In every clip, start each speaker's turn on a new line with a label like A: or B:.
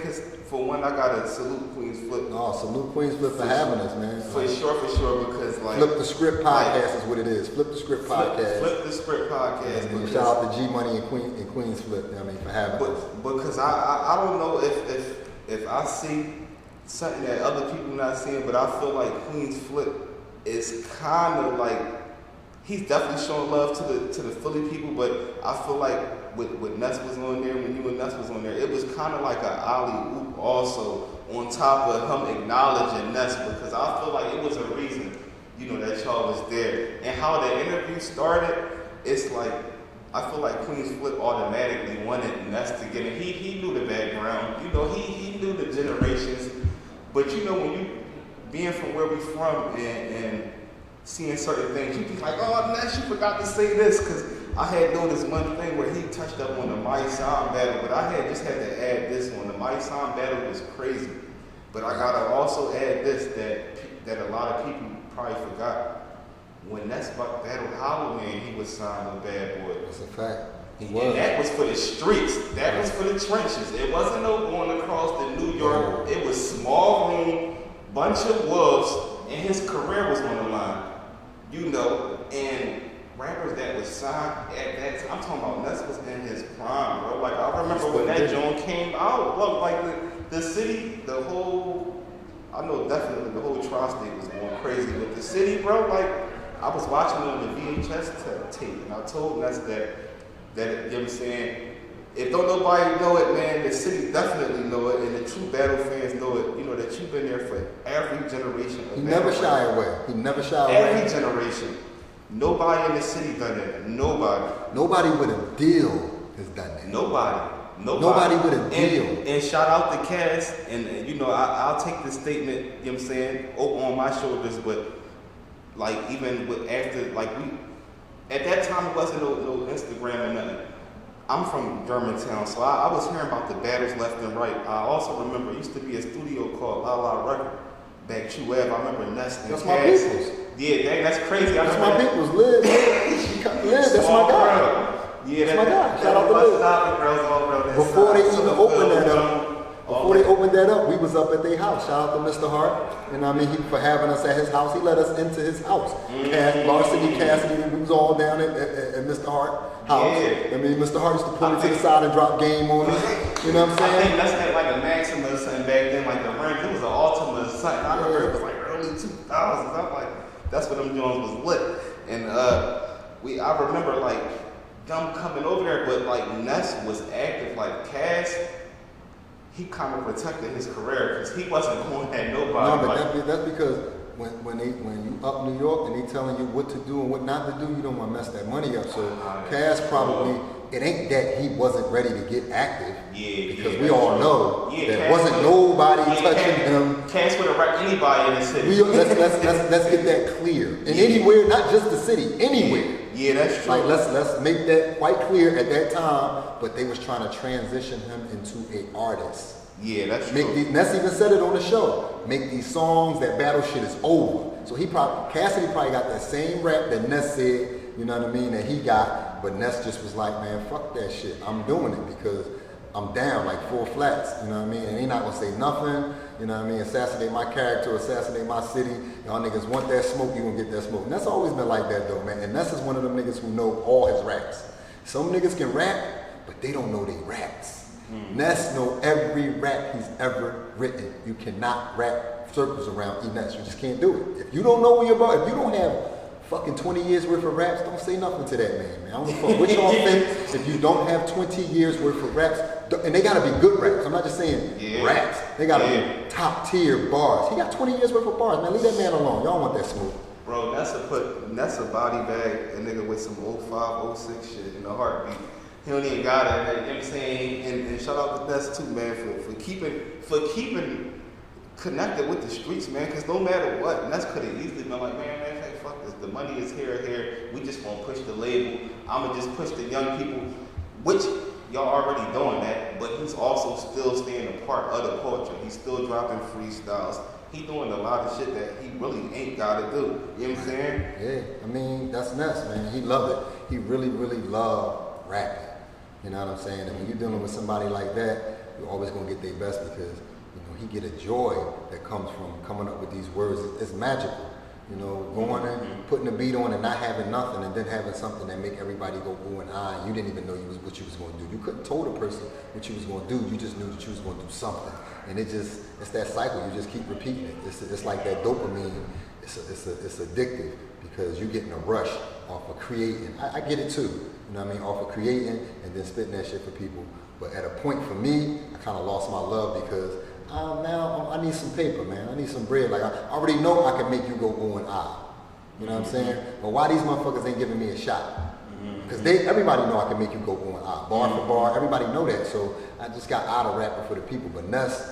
A: because for one, I gotta salute Queens Flip.
B: No, salute Queens Flip for having us, man.
A: For sure, because like
B: Flip the Script podcast is what it is. Flip the Script podcast.
A: Flip the Script podcast.
B: And shout out to G Money and Queens Flip. I mean, for having us.
A: Because I don't know if I see something that other people not seeing, but I feel like Queens Flip is kind of like, he's definitely showing love to the Philly people, but I feel like with Ness was on there, when you and Ness was on there, it was kind of like an alley-oop also on top of him acknowledging Ness, because I feel like it was a reason, that y'all was there. And how the interview started, it's like, I feel like Queens Flip automatically wanted Ness to get in. He knew the background, he knew the generations, but when you being from where we from and seeing certain things, you be like, oh, Ness, you forgot to say this, because I had noticed one thing where he touched up on the My Sound battle, but I just had to add this one. The My Sound battle was crazy, but I gotta also add this, that a lot of people probably forgot. When Ness battled Halloween, he was signed with Bad Boy.
B: That's a fact.
A: And that was for the streets. That was for the trenches. It wasn't no going across the New York. It was small room, bunch of wolves, and his career was on the line. And rappers that was signed at that time, I'm talking about Ness was in his prime, bro. Like, I remember when that joint came out, look, like the city, I know definitely the whole tri-state was going crazy, but the city, bro, like, I was watching on the VHS tape, and I told Ness that, you know what I'm saying, if don't nobody know it, man, the city definitely know it, and the true battle fans know it, that you've been there for every generation of
B: He never shy away. He never shy away.
A: Every generation. Nobody in the city done that. Nobody.
B: Nobody with a deal has done that.
A: Nobody with a deal. And shout out to Cass, and I'll take this statement, you know what I'm saying, on my shoulders, but like even with after, like at that time it wasn't no Instagram or nothing. I'm from Germantown, so I was hearing about the battles left and right. I also remember it used to be a studio called La Record back True Ave. I remember Ness and
B: That's
A: Cass.
B: my people's.
A: Yeah, dang, that's crazy.
B: That's my people's. Liz, that's my guy.
A: Yeah,
B: that's my guy. Shout out to Liz. Before they even opened that up, we was up at their house. Shout out to Mr. Hart. For having us at his house. He let us into his house. Larceny Cassidy, we was all down at Mr. Hart house.
A: Yeah.
B: Mr. Hart used to pull me to the side and drop game on us. You know what I'm saying?
A: I think that's had like a Maxima or something back then, like the range. It was an Ultima or something. I remember it was like early 2000s. I'm like, that's when them joints was lit. And I remember like them coming over there, but like Ness was active. Like Cass, he kind of protected his career because he wasn't going at nobody.
B: No, but that's because when you up New York and they telling you what to do and what not to do, you don't want to mess that money up. So Cass probably, it ain't that he wasn't ready to get active. Because we all know there wasn't nobody touching him.
A: Cass would have wrecked anybody in the city.
B: Let's get that clear. And anywhere, not just the city, anywhere.
A: Yeah, that's true.
B: Like let's make that quite clear at that time. But they was trying to transition him into an artist.
A: Yeah, that's true.
B: Ness even said it on the show. Make these songs, that battle shit is over. So Cassidy probably got that same rap that Ness said, you know what I mean, that he got. But Ness just was like, man, fuck that shit. I'm doing it because I'm down like 4 flats, you know what I mean? And they not gonna say nothing, you know what I mean? Assassinate my character, assassinate my city. Y'all niggas want that smoke, you gonna get that smoke. And that's always been like that though, man. And Ness is one of them niggas who know all his raps. Some niggas can rap, but they don't know they raps. Ness know every rap he's ever written. You cannot rap circles around Ness. You just can't do it. If you don't know what you're about, if you don't have fucking 20 years worth of raps, don't say nothing to that man. I don't give a fuck what y'all think. If you don't have 20 years worth of raps, and they gotta be good raps. I'm not just saying raps. They gotta be top tier bars. He got 20 years worth of bars, man. Leave that man alone. Y'all want that smoke.
A: Bro, Ness a body bag a nigga with some 05, 06 shit in a heartbeat. He don't even got it, man. You know what I'm saying? And shout out to Ness too, man, for keeping connected with the streets, man. Because no matter what, Ness could have easily been like, man, hey, fuck this. The money is here. We just gonna push the label. I'ma just push the young people, which y'all already doing that. But he's also still staying a part of the culture. He's still dropping freestyles. He doing a lot of shit that he really ain't gotta do. You know what I'm saying?
B: Yeah, I mean, that's Ness, man. He loved it. He really, really loved rapping. You know what I'm saying? And when you're dealing with somebody like that, you're always gonna get their best because he get a joy that comes from coming up with these words. It's magical. Going and putting a beat on and not having nothing, and then having something that make everybody go ooh and ah. You didn't even know what you was going to do. You couldn't tell the person what you was going to do. You just knew that you was going to do something, and it's that cycle. You just keep repeating it. It's like that dopamine. It's addictive because you're getting a rush off of creating. I get it too. You know what I mean? Off of creating and then spitting that shit for people. But at a point for me, I kind of lost my love because. Now I need some paper, man. I need some bread. Like I already know I can make you go ooh and ah. You know what I'm saying? But why these motherfuckers ain't giving me a shot? Because everybody know I can make you go ooh and ah, bar for bar. Everybody know that. So I just got out of rapping for the people. But Nuss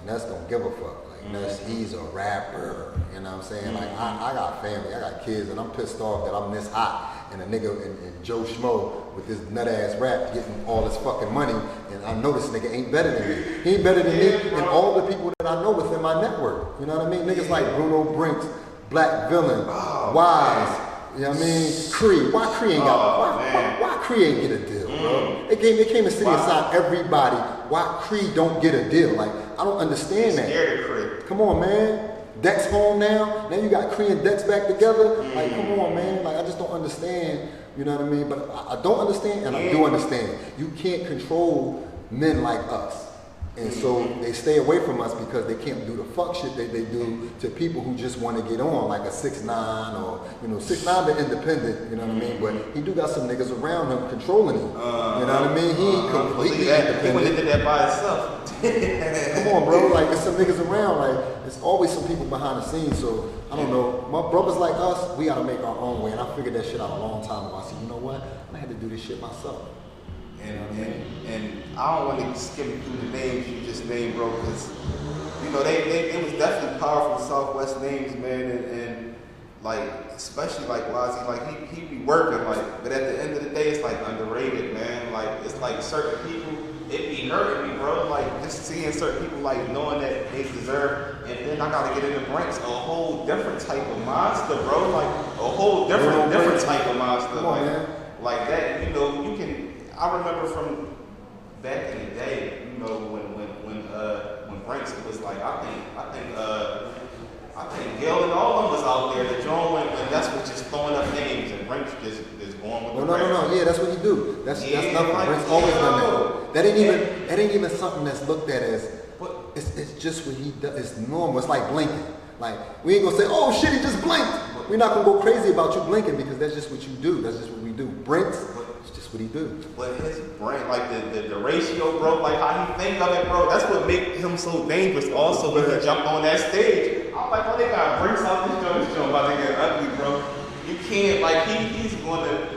B: don't give a fuck. Like Nuss, he's a rapper. You know what I'm saying? Like I got family, I got kids, and I'm pissed off that I'm this hot. And a nigga and Joe Schmo with this nut ass rap getting all this fucking money, and I know this nigga ain't better than me. He ain't better than me and all the people that I know within my network. You know what I mean? Niggas like Bruno Brinks, Black Villain, Wise. You know what I mean? Cree. Why Cree ain't got? Why Cree ain't get a deal, bro? They came and sitting inside everybody. Why Cree don't get a deal? Like I don't understand that.
A: Scared of Cree.
B: Come on, man. Dex home now. Now you got Cree and Dex back together. Like, come on, man. Like, I just don't understand. You know what I mean? But I don't understand, and I do understand. You can't control men like us. And so they stay away from us because they can't do the fuck shit that they do to people who just want to get on, like a 6ix9ine or 6ix9ine been independent, you know what I mean? But he do got some niggas around him controlling him. You know what I mean? He ain't completely independent.
A: He did that by himself.
B: Come on, bro. Like there's some niggas around. Like there's always some people behind the scenes. So I don't know. My brothers like us, we gotta make our own way. And I figured that shit out a long time ago. I said, you know what? I had to do this shit myself.
A: And I don't want to skim through the names you just named, bro, because they was definitely powerful Southwest names, man, and like especially like Wazzy, like he be working, like, but at the end of the day, it's like underrated, man. Like it's like certain people, it be hurting me, bro. Like just seeing certain people, like knowing that they deserve, and then I gotta get in the ranks, a whole different type of monster, bro. Like a whole different type of monster,
B: come on, man.
A: Like that. You can. I remember from back in the day, when Branks was like, I think Gil and all of them was out there. The joint when that's what just throwing up names and Branks just going with the
B: No. Yeah, that's what he do. That's nothing. Branks always done that. That ain't even something that's looked at as. It's just what he does. It's normal. It's like blinking. Like we ain't gonna say, oh shit, he just blinked. We're not gonna go crazy about you blinking because that's just what you do. That's just what we do. Branks. What he do?
A: But his brain, like the ratio, bro, like how he think of it, bro, that's what make him so dangerous. Also, when he jumped on that stage, I'm like, oh, they got Branks out this joint about to get ugly, bro. You can't, like, he's gonna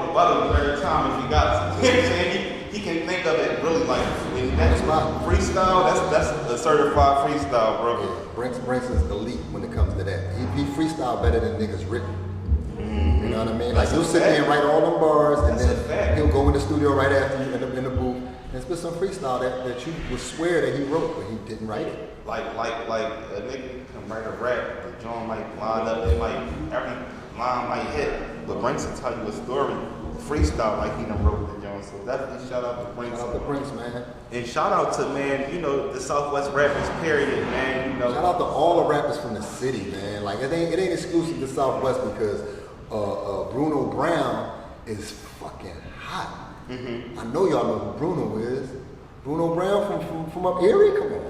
A: rebuttal every time if he got to. You know what I'm saying? He can think of it really like, and that's freestyle. That's a certified freestyle, bro.
B: Yeah, Branks is elite when it comes to that. He freestyle better than niggas written. You know what I mean? Like he'll sit there and write all them bars, and then he'll go in the studio right after you end up in the booth and spit some freestyle that you would swear that he wrote, but he didn't write it.
A: Like a nigga can write a rap, the joint might line up, every line might hit, but Branks will tell you a story, freestyle like he done wrote the joint. So definitely shout out to Branks.
B: Shout out to Branks, man.
A: And shout out to, man, the Southwest rappers, period, man.
B: Shout out to all the rappers from the city, man. Like it ain't exclusive to Southwest because Bruno Brown is fucking hot. I know y'all know who Bruno is. Bruno Brown from up Erie. Come on,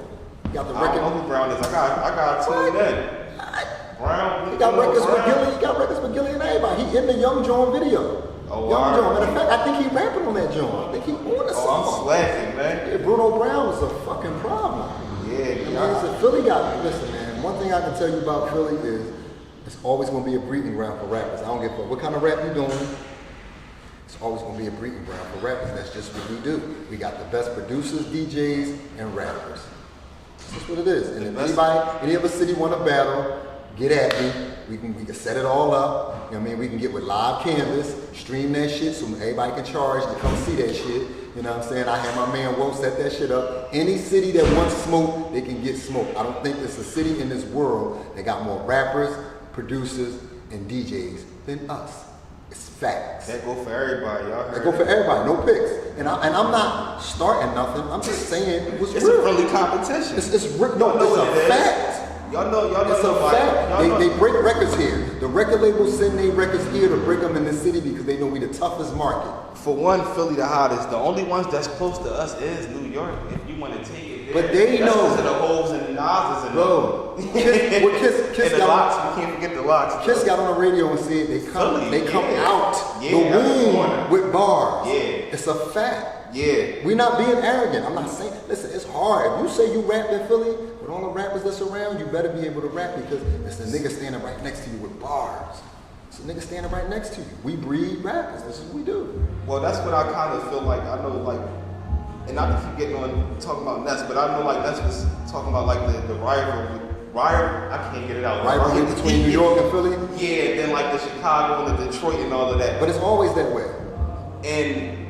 B: you got the record.
A: I don't know who Brown is. I got two in. Brown.
B: He got records with Gilly. He got records with Gilly and everybody. He in the Young John video.
A: Oh,
B: Young John. Matter of fact, I think he rapping on that John. I think he on the song.
A: I'm slacking, man.
B: Yeah, Bruno Brown is a fucking problem.
A: Yeah.
B: Philly got. Listen, man. One thing I can tell you about Philly is. It's always going to be a breeding ground for rappers. I don't give a fuck what kind of rap you're doing. It's always going to be a breeding ground for rappers. That's just what we do. We got the best producers, DJs, and rappers. That's just what it is. And if any other city want to battle, get at me. We can set it all up. You know what I mean? We can get with live canvas, stream that shit so everybody can charge to come see that shit. You know what I'm saying? I have my man Woe set that shit up. Any city that wants smoke, they can get smoke. I don't think there's a city in this world that got more rappers, producers, and DJs than us. It's facts.
A: That go for everybody, y'all heard.
B: That go for everybody, no picks. And I'm not starting nothing. I'm just saying what's
A: it's
B: real.
A: a friendly competition.
B: It's a fact.
A: Y'all know
B: it's a fact. They break records here. The record labels send their records here to break them in the city because they know we the toughest market.
A: For one, Philly the hottest. The only ones that's close to us is New York. If you want to take it,
B: but they
A: that's
B: know.
A: Because of the holes and the Nas's and
B: bro. Kiss
A: and the locks. We can't forget the locks.
B: Kiss got on the radio and said they come out the womb with bars.
A: Yeah,
B: it's a fact.
A: Yeah,
B: we not being arrogant. I'm not saying. Listen, it's hard. If you say you rap in Philly with all the rappers that's around, you better be able to rap because it's a nigga standing right next to you with bars. It's a nigga standing right next to you. We breed rappers. This is what we do.
A: Well, that's what I kind of feel like. I know, like, and not to keep getting on talking about Ness, but I know like Ness was talking about like the rivalry. I can't get it out.
B: Rivalry between New York and Philly.
A: Yeah, then like the Chicago and the Detroit and all of that.
B: But it's always that way.
A: And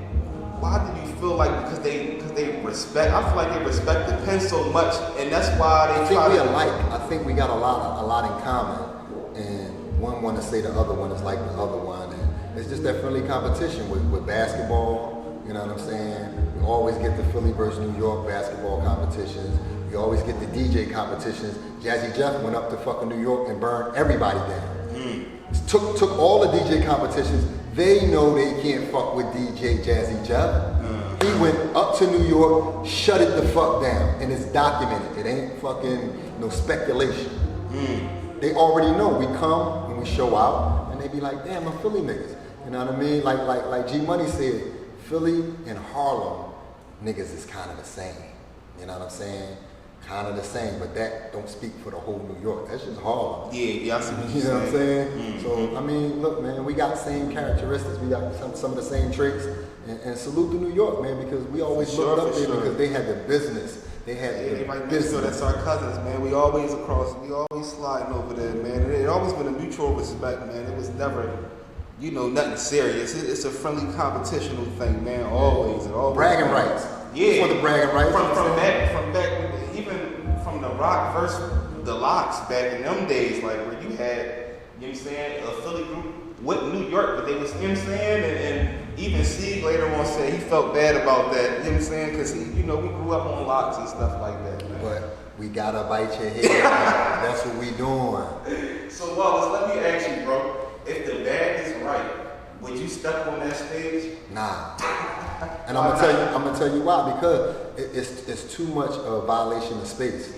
A: why do you feel like because they respect? I feel like they respect the pen so much, and that's why they
B: try to. I think we got a lot in common, and one want to say the other one is like the other one, and it's just that friendly competition with basketball. You know what I'm saying? We always get the Philly versus New York basketball competitions. We always get the DJ competitions. Jazzy Jeff went up to fucking New York and burned everybody down. Took all the DJ competitions. They know they can't fuck with DJ Jazzy Jeff. He went up to New York, shut it the fuck down, and it's documented. It ain't fucking no speculation. They already know. We come and we show out, and they be like, damn, I'm Philly niggas. You know what I mean? Like G Money said, Philly and Harlem niggas is kind of the same. You know what I'm saying? Kind of the same, but that don't speak for the whole New York. That's just Harlem.
A: Yeah, I see what
B: you know what I'm saying?
A: Mm-hmm.
B: So, I mean, look, man, we got the same characteristics. We got some of the same traits. And salute to New York, man, because we always looked up there because they had the business. They had the business.
A: That's our cousins, man. We always sliding over there, man. It always been a mutual respect, man. It was never, nothing serious. It's a friendly competitional thing, man. Always.
B: Bragging rights.
A: Yeah.
B: For the bragging rights.
A: From back, even from the Rock versus the Locks back in them days, like where you had, a Philly group with New York, but they was, and even Sieg later on said he felt bad about that, you know what I'm saying? Because we grew up on Locks and stuff like that, man.
B: But we gotta bite your head. That's what we doing.
A: So Wallace, let me ask you, bro, if the bag is right, would you step on that stage?
B: Nah. And I'm gonna tell you why, because it's too much of a violation of space.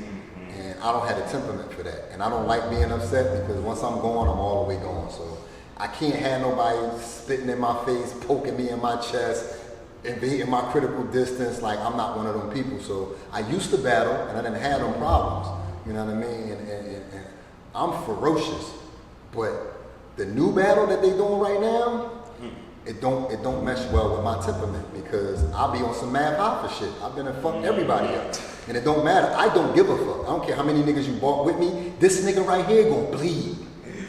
B: And I don't have the temperament for that. And I don't like being upset because once I'm going, I'm all the way gone. So I can't have nobody spitting in my face, poking me in my chest, invading my critical distance. Like, I'm not one of them people. So I used to battle and I didn't have them problems. You know what I mean? And I'm ferocious. But the new battle that they doing right now, it don't mesh well with my temperament because I'll be on some mad hot for shit. I've been to fuck everybody up. And it don't matter. I don't give a fuck. I don't care how many niggas you bought with me. This nigga right here gonna bleed.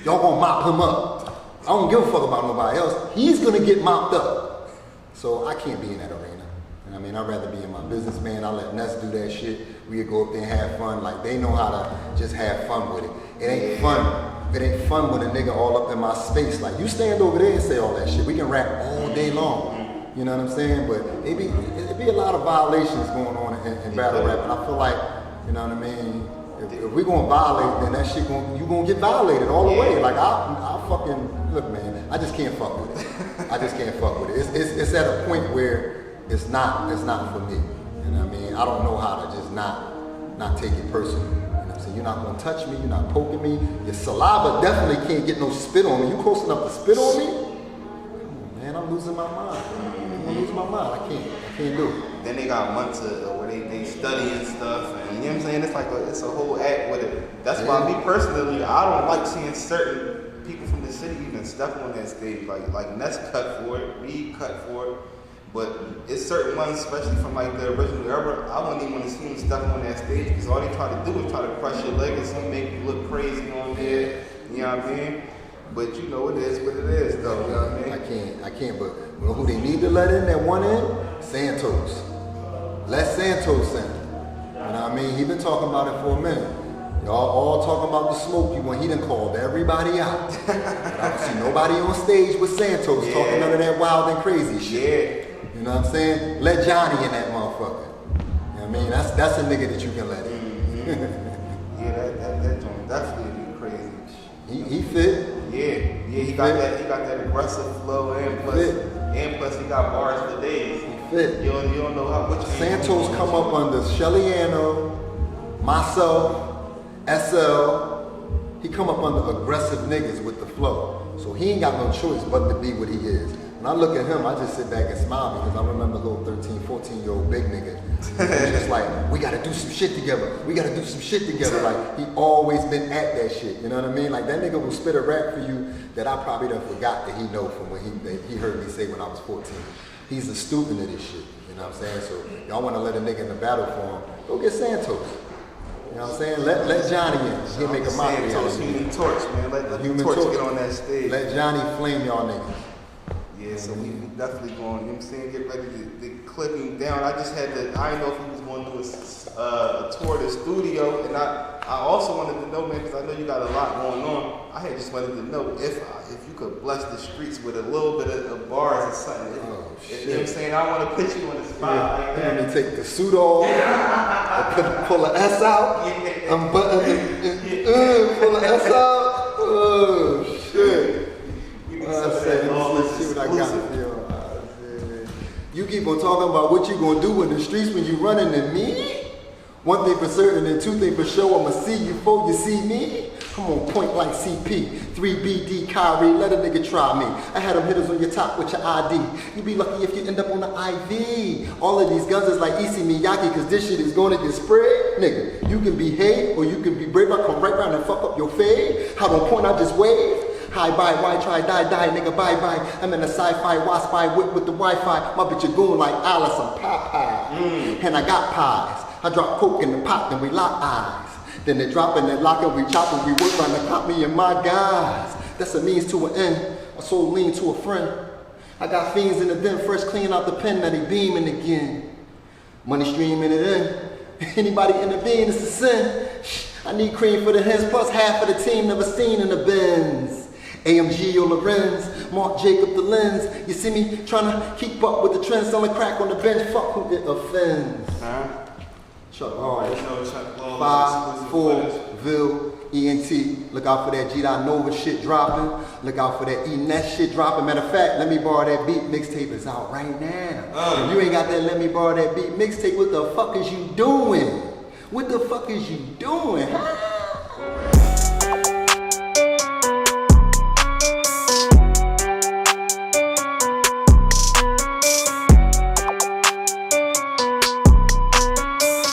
B: Y'all gonna mop him up. I don't give a fuck about nobody else. He's gonna get mopped up. So I can't be in that arena. You know what I mean? I'd rather be in my business, man. I let Ness do that shit. We'd go up there and have fun. Like, they know how to just have fun with it. It ain't fun. It ain't fun with a nigga all up in my space. Like, you stand over there and say all that shit. We can rap all day long. You know what I'm saying? But it be a lot of violations going on in battle rap. And I feel like, you know what I mean? If we gonna violate, then that shit you gonna get violated all the way. Like, I fucking, look, man, I just can't fuck with it. I just can't fuck with it. It's at a point where it's not for me. You know what I mean? I don't know how to just not take it personally. You know what I'm saying? You're not gonna touch me, you're not poking me. Your saliva definitely can't get no spit on me. You close enough to spit on me? Come on, man, I'm losing my mind. I'm losing my mind. I can't do it.
A: Then they got months where they study and stuff, and you know what I'm saying? It's like it's a whole act with it. That's why me personally, I don't like seeing certain people from the city even step on that stage. Like Ness cut for it, Reed cut for it, but it's certain ones, especially from like the original era, I wouldn't even want to see them step on that stage because all they try to do is try to crush your legacy, make you look crazy on there. You know what I mean? But it is what it is, though. You know what I mean?
B: I can't. But you know who they need to let in that one end? Santos. Let Santos in. You know what I mean? He been talking about it for a minute. Y'all all talking about the smoke you want. He done called everybody out. But I don't see nobody on stage with Santos talking none of that wild and crazy shit. You know what I'm saying? Let Johnny in that motherfucker. You know what I mean? That's a nigga that you can let in.
A: That joint definitely be crazy.
B: He fit.
A: He got that aggressive flow and plus he got bars for days.
B: He fit.
A: You don't know how much
B: Santos come up under Shellyano, myself, SL. He come up under aggressive niggas with the flow. So he ain't got no choice but to be what he is. When I look at him, I just sit back and smile because I remember little 13, 14-year-old big nigga. He's just like, we gotta do some shit together. We gotta do some shit together. Like, he always been at that shit. You know what I mean? Like, that nigga will spit a rap for you that I probably done forgot that he know from when he heard me say when I was 14. He's a student of this shit. You know what I'm saying? So, y'all wanna let a nigga in the battle for him, go get Santos. You know what I'm saying? Let Johnny in. He'll make a mockery out of you.
A: Human Torch, man. Let the torch get on that stage.
B: Let Johnny flame y'all niggas.
A: Yeah, so we definitely going, you know what I'm saying, get ready to clip him down. I just had to, I didn't know if he was going to do a tour of the studio, and I also wanted to know, man, because I know you got a lot going on. I had just wanted to know if you could bless the streets with a little bit of bars or something. You know what I'm saying? I want to put you on the spot like that.
B: Let me take the suit off, pull an S out, unbutton it, pull an S out. Oh, shit. You keep on talking about what you gonna do in the streets when you running to me? One thing for certain and two things for sure, I'ma see you before you see me. Come on, point like CP, 3BD Kyrie, let a nigga try me. I had them hitters on your top with your ID. You be lucky if you end up on the IV. All of these guns is like Issey Miyake, cause this shit is gonna get sprayed. Nigga, you can be hate or you can be brave. I come right round and fuck up your fade. How on point I just wave. Hi, bye, why try, die, nigga, bye. I'm in a sci-fi, spy whip with the Wi-Fi. My bitch a goon like Alice, I'm Popeye. And I got pies. I drop coke in the pot, then we lock eyes. Then they drop and they lock and we chop and we work on the cop me and my guys. That's a means to an end, a soul lean to a friend. I got fiends in the den, fresh clean out the pen, now they beaming again. Money streaming it in. Anybody intervene, it's a sin. I need cream for the hens, plus half of the team never seen in the Benz. AMG or Lorenz, Mark Jacob the lens. You see me trying to keep up with the trends, selling crack on the bench. Fuck who it offends. Chuck Lawless. 5-4 ENT. Look out for that G.I. Nova shit dropping. Look out for that E-Net shit dropping. Matter of fact, let me borrow that beat mixtape. It's out right now. If you ain't got that, let me borrow that beat mixtape. What the fuck is you doing? What the fuck is you doing? Huh?